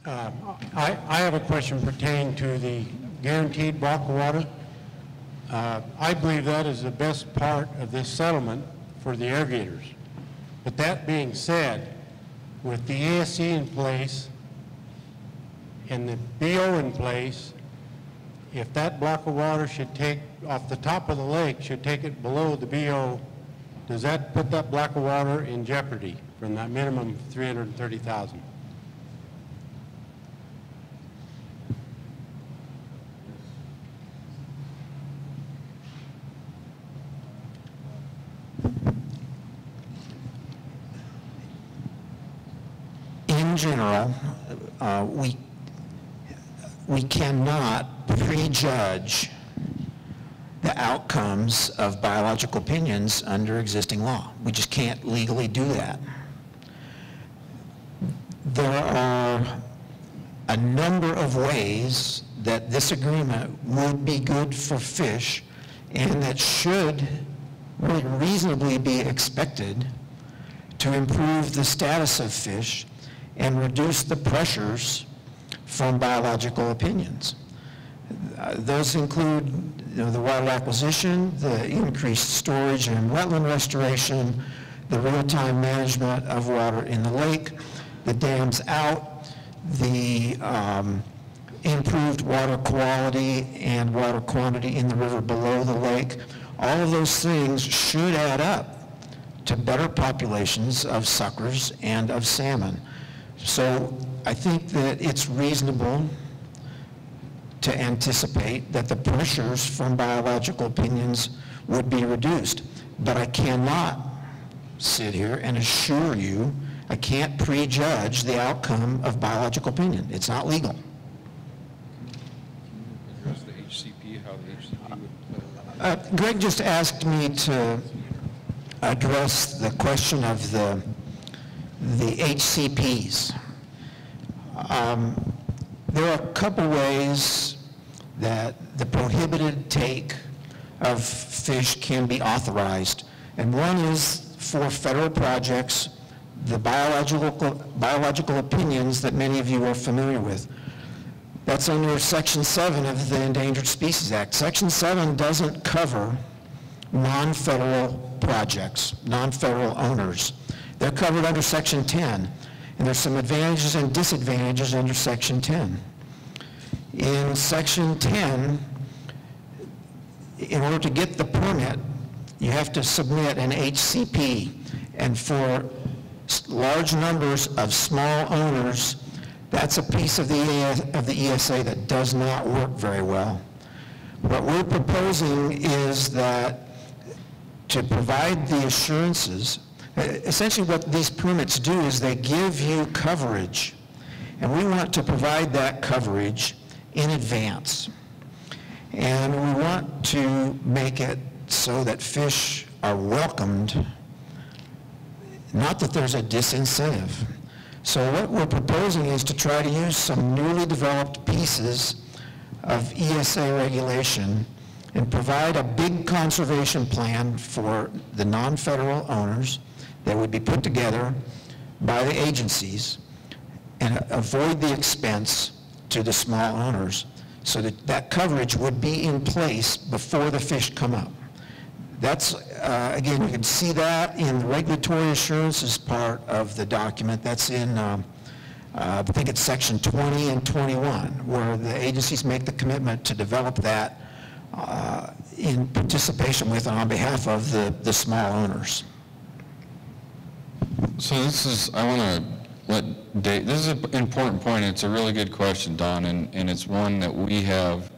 I have a question pertaining to the guaranteed block of water. I believe that is the best part of this settlement for the irrigators. But that being said, with the ASC in place and the BO in place, if that block of water should take off the top of the lake, should take it below the BO, does that put that block of water in jeopardy from that minimum of 330,000? In general, we cannot prejudge the outcomes of biological opinions under existing law. We just can't legally do that. There are a number of ways that this agreement would be good for fish and that would reasonably be expected to improve the status of fish and reduce the pressures from biological opinions. Those include the water acquisition, the increased storage and wetland restoration, the real-time management of water in the lake, the dams out, the improved water quality and water quantity in the river below the lake. All of those things should add up to better populations of suckers and of salmon. So I think that it's reasonable to anticipate that the pressures from biological opinions would be reduced. But I cannot sit here and assure you, I can't prejudge the outcome of biological opinion. It's not legal. Can you address the HCP, how the HCP would play? Greg just asked me to address the question of the HCPs. There are a couple ways that the prohibited take of fish can be authorized, and one is for federal projects, the biological opinions that many of you are familiar with. That's under Section 7 of the Endangered Species Act. Section 7 doesn't cover non-federal projects, non-federal owners. They're covered under Section 10, and there's some advantages and disadvantages under Section 10. In Section 10, in order to get the permit, you have to submit an HCP, and for large numbers of small owners, that's a piece of the ESA that does not work very well. What we're proposing is that to provide the assurances, essentially what these permits do is they give you coverage, and we want to provide that coverage in advance. And we want to make it so that fish are welcomed, not that there's a disincentive. So what we're proposing is to try to use some newly developed pieces of ESA regulation and provide a big conservation plan for the non-federal owners that would be put together by the agencies and avoid the expense to the small owners so that that coverage would be in place before the fish come up. That's, again, you can see that in the regulatory assurances part of the document. That's in, I think it's section 20 and 21, where the agencies make the commitment to develop that in participation with and on behalf of the small owners. So I want to let Dave, this is an important point. It's a really good question, Don, and it's one that we have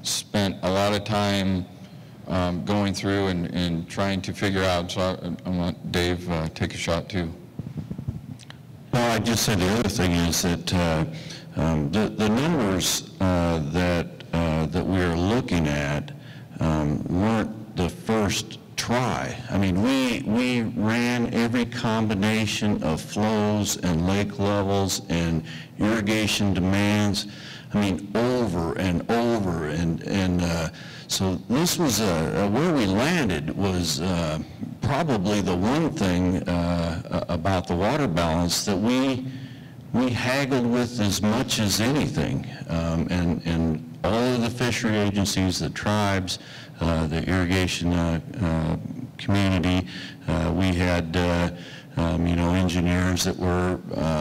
spent a lot of time going through and trying to figure out. So I want Dave take a shot too. Well, I just said the other thing is that the numbers that we are looking at weren't the first try. I mean, we ran every combination of flows and lake levels and irrigation demands, I mean, over and over, and so this was where we landed was probably the one thing about the water balance that we we haggled with as much as anything, and all of the fishery agencies, the tribes, the irrigation community, we had engineers that were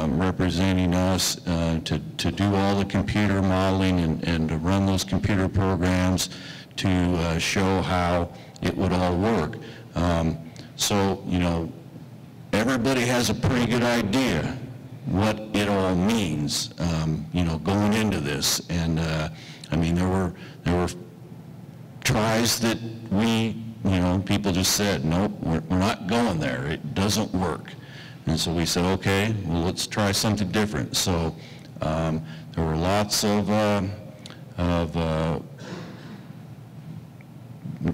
representing us to do all the computer modeling and to run those computer programs to show how it would all work. So, everybody has a pretty good idea what it all means, going into this. And, there were tries that people just said, nope, we're not going there. It doesn't work. And so we said, okay, well, let's try something different. So there were lots of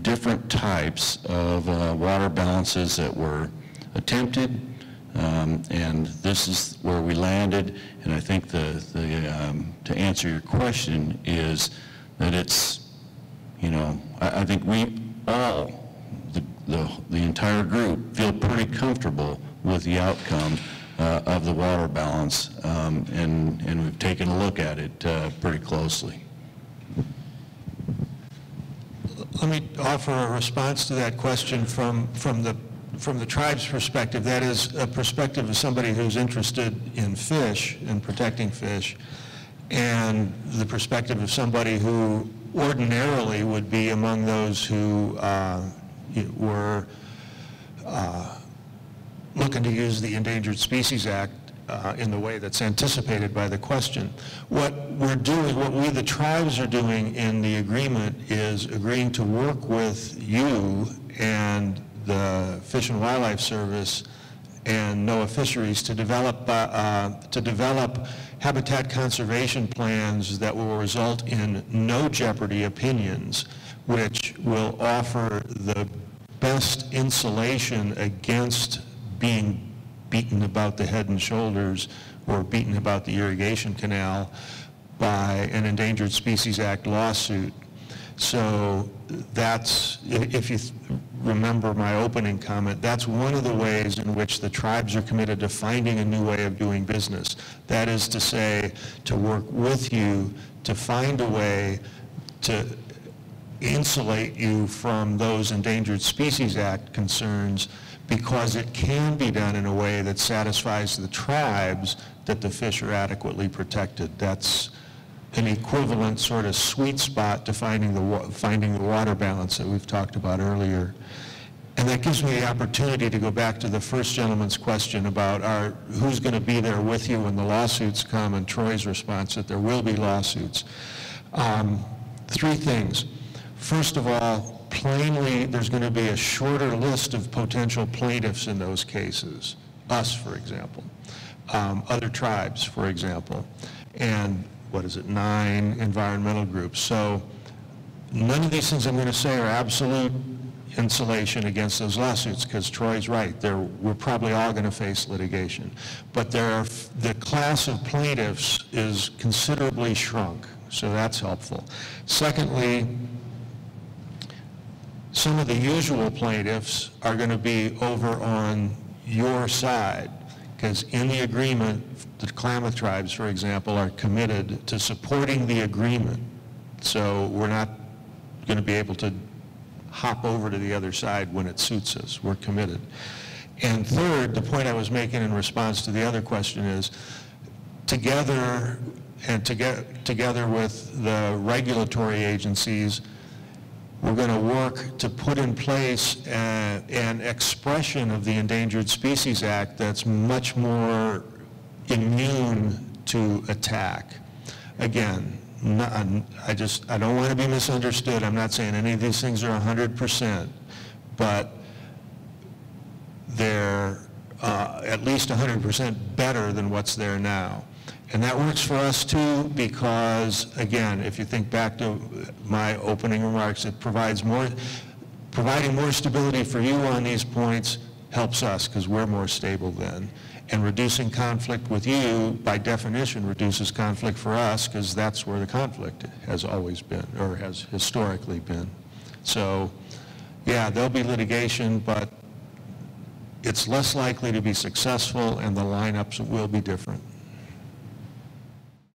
different types of water balances that were attempted, and this is where we landed. And I think to answer your question is that it's, I think we all, the entire group, feel pretty comfortable with the outcome of the water balance, and we've taken a look at it pretty closely. Let me offer a response to that question from the tribe's perspective. That is a perspective of somebody who's interested in fish and protecting fish, and the perspective of somebody who ordinarily would be among those who were looking to use the Endangered Species Act in the way that's anticipated by the question. What we, the tribes, are doing in the agreement is agreeing to work with you and the Fish and Wildlife Service and NOAA Fisheries to develop habitat conservation plans that will result in no jeopardy opinions, which will offer the best insulation against being beaten about the head and shoulders or beaten about the irrigation canal by an Endangered Species Act lawsuit. So that's, if you remember my opening comment, that's one of the ways in which the tribes are committed to finding a new way of doing business. That is to say, to work with you to find a way to insulate you from those Endangered Species Act concerns, because it can be done in a way that satisfies the tribes that the fish are adequately protected. That's an equivalent sort of sweet spot to finding the water balance that we've talked about earlier. And that gives me the opportunity to go back to the first gentleman's question about who's going to be there with you when the lawsuits come, and Troy's response that there will be lawsuits. Three things. First of all, plainly, there's going to be a shorter list of potential plaintiffs in those cases. Us, for example. Other tribes, for example. And 9 environmental groups. So none of these things I'm going to say are absolute insulation against those lawsuits, because Troy's right. We're probably all going to face litigation. But the class of plaintiffs is considerably shrunk, so that's helpful. Secondly, some of the usual plaintiffs are going to be over on your side, because in the agreement, the Klamath tribes, for example, are committed to supporting the agreement. So we're not going to be able to hop over to the other side when it suits us. We're committed. And third, the point I was making in response to the other question is, together with the regulatory agencies, we're going to work to put in place an expression of the Endangered Species Act that's much more immune to attack. Again, I don't want to be misunderstood. I'm not saying any of these things are 100%, but they're at least 100% better than what's there now. And that works for us too, because again, if you think back to my opening remarks, it providing more stability for you on these points helps us, because we're more stable then. And reducing conflict with you, by definition, reduces conflict for us, because that's where the conflict has always been, or has historically been. So, yeah, there'll be litigation, but it's less likely to be successful, and the lineups will be different.